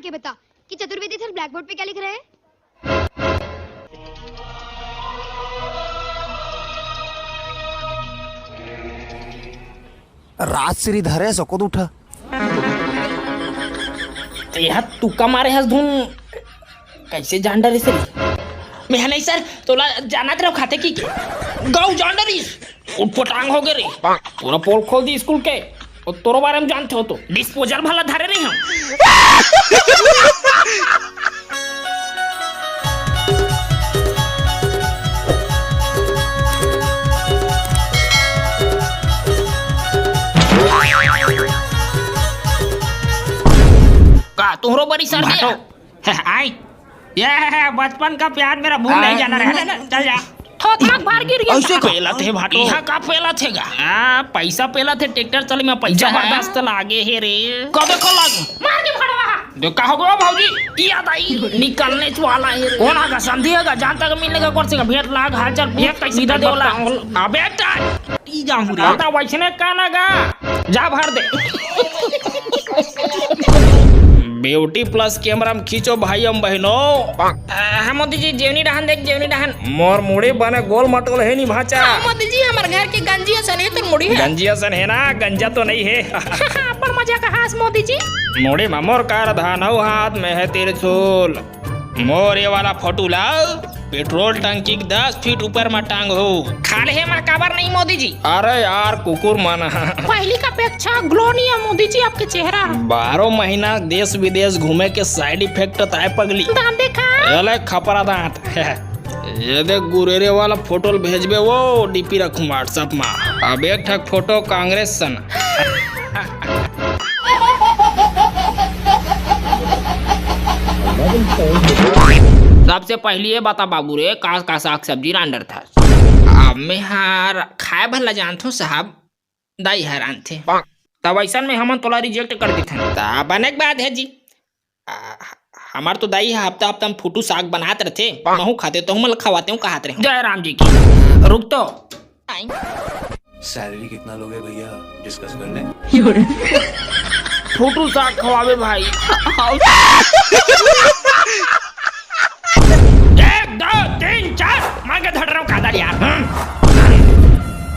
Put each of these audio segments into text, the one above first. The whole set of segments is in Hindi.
के बता कि चतुर्वेदी सर ब्लैक बोर्ड पे क्या लिख रहे हैं। रात श्रीधर है सकत उठा यह तुक्का मारे हस धुन कैसे जानडर सर मैं नहीं सर तोला जाना तेरा खाते की गाँव जानडरीस उठपटांग हो गए रे पूरा पोल खोल दी स्कूल के और तोरो बारे में जानते हो तो डिस्पोजल भला धारे नहीं हम का तोहरो बड़ी सर आई ये बचपन का प्यार मेरा भूल नहीं जाना रहा चल जा थोक बाहर गिर गया ऐसे पेला थे भाटो यहां का पेला थेगा हां पैसा पेला थे ट्रैक्टर चले में पैसा बर्दाश्त लागे हे रे कबे को लाग मार के फड़वा जो का हो गया भौजी याद आई निकलने वाला है कौन आगा संधिएगा जान तक मिलने का कोर्स का भेट लाग हालचाल भेट कैसे सीधा देवला अबे टी जाऊं रे आता वैसने का लगा जा भर दे ब्यूटी प्लस कैमरा में खींचो भाई हम बहनों हाँ मोदी जी जेवनी डहान देख जेवनी डहान मोर मुड़ी बने गोल मटोल है नहीं भाचा मोदी जी हमारे घर के गंजिया सन है तो मुड़ी है गंजिया सन है ना गंजा तो नहीं है पर मजा का हास मोदी जी मुड़ी में मोर कार धान हो हाथ में है त्रिशूल मोर ये वाला फोटो लाओ पेट्रोल टंकी 10 फीट ऊपर में टांग हो खाले है मां काबर नहीं मोदी जी अरे यार कुकुर मन पहली का अपेक्षा ग्लो नहीं है मोदी जी आपके चेहरा 12 महीना देश विदेश घूमे के साइड इफेक्ट ताए पगली दांत देखा ये खपरा दांत ये देख गुरेरे वाला फोटो भेजबे वो डीपी रखूं व्हाट्सएप में अब एक ठक फोटो कांग्रेस सन सबसे पहले ये बता बाबू रे का साग सब्जी रांडर था अब मैं हार खाए भला जानथो साहब दाई हैरान थे तब ऐसा में हम तोला रिजेक्ट कर दी थे तब बने के बाद है जी हमार तो दाई हफ्ता हफ्ता में फूटू साग बनाते रहते महू खाते तो हम खवाते हूँ कहते रहे जय राम जी की रुक तो सैलरी कितना लोगे भैया डिस्कस कर लें फूटू साग खवावे भाई 1 2 3 4 मार के धड़ रहा हूँ कादर यार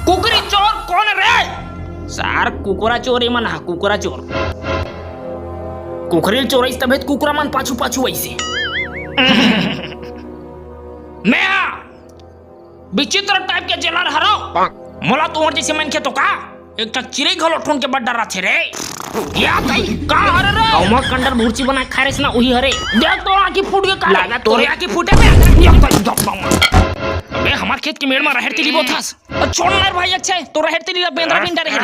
कुकरी चोर कौन रे सार कुकुरा चोर ही मना कुकुरा चोर कुकरी चोर इस तबीयत कुकुरा मन पाछू पाछू ऐसे मैं विचित्र टाइप के जेलर हरो मोला तोर जैसे मन के तो का एक तक चिड़ै घलो ठोन के बड़ डरा थे रे या कई का हरे रे औमा कंडर भूर्ची बना खारे ना उही हरे देख तो आंखी फूट के का लगा तोरे आंखी फूटे में या कई दबाऊंगा अबे हमार खेत के मेड़ में रहर तिली बोथास छोड़ यार भाई अच्छा है तो रहर तिली बेंद्रा बिंडा रहे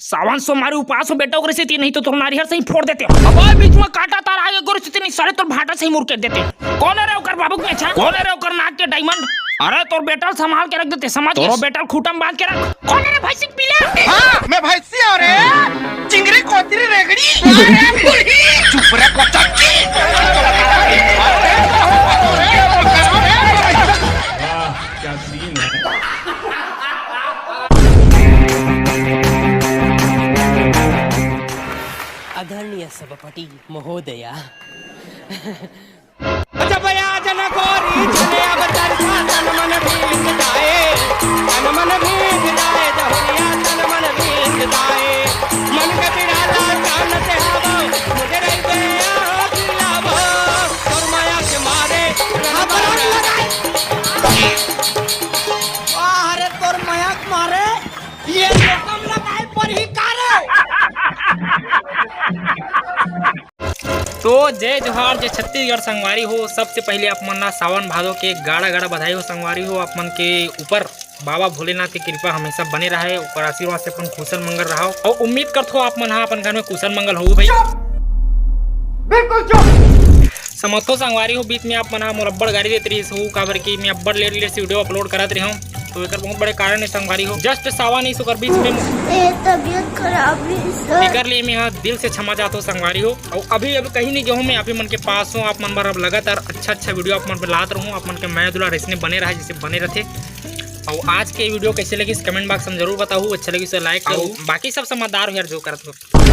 सावन सो मारे उपास हो बेटा ओकरे से ती नहीं तो तोर नारियर से ही फोड़ देते अब बीच में काटा तार आगे गोरे से नहीं सारे तोर भाटा से ही मुड़ के देते कौन है रे ओकर बाबू के अच्छा कौन है रे ओकर नाक के डायमंड अरे तोर बेटा संभाल के रख देते समझ तोर बेटा खूटा में बांध के रख कौन है रे भाई सिंह पीला हां मैं भैंसी हो रे चिंगरी कोतरी रेगड़ी चुप रे कोचक्की क्या सीन है आदरणीय सभापति महोदया जबया जनकोरी चले अब दर्शन तन मन भीग जाए तन मन भीग जाए जहरिया तन मन भीग जाए मन के पिराला कान से हवा मुझे रह गया दिलावा और माया के मारे अपराध लगाए अरे तोर माया के मारे ये लोकम लगाए पर ही कारे तो जय जोहार जय छत्तीसगढ़ संगवारी हो सबसे पहले आप मन सावन भादो के गाड़ा गाड़ा बधाई हो संगवारी हो आप मन के ऊपर बाबा भोलेनाथ की कृपा हमेशा बने रहे और आशीर्वाद से अपन कुशल मंगल रहो और उम्मीद करते हो आप मन अपन घर में कुशल मंगल हो भाई बिल्कुल समर्थो संगवारी हो बीच में आप मन मुरब्बड़ गाड़ी देते रही हो काबर की मैं अब्बड़ लेट लेट से वीडियो अपलोड करत रही हूँ तो एक बहुत बड़े कारण है संगवारी हो जस्ट सावा नहीं सुकर बीच में तबीयत खराब है कर लिए मैं यहाँ दिल से क्षमा चाहता हूँ संगवारी हो और अभी कहीं नहीं गया हूँ मैं आप मन के पास हूँ आप मन पर अब लगातार अच्छा वीडियो आप मन पर लात रहूँ आप मन के मैं दुला रेसने बने रहा जैसे बने रहते और आज के वीडियो कैसे लगी कमेंट बॉक्स में जरूर बताओ अच्छा लगी तो लाइक करो बाकी सब समझदार हो यार जो करते हो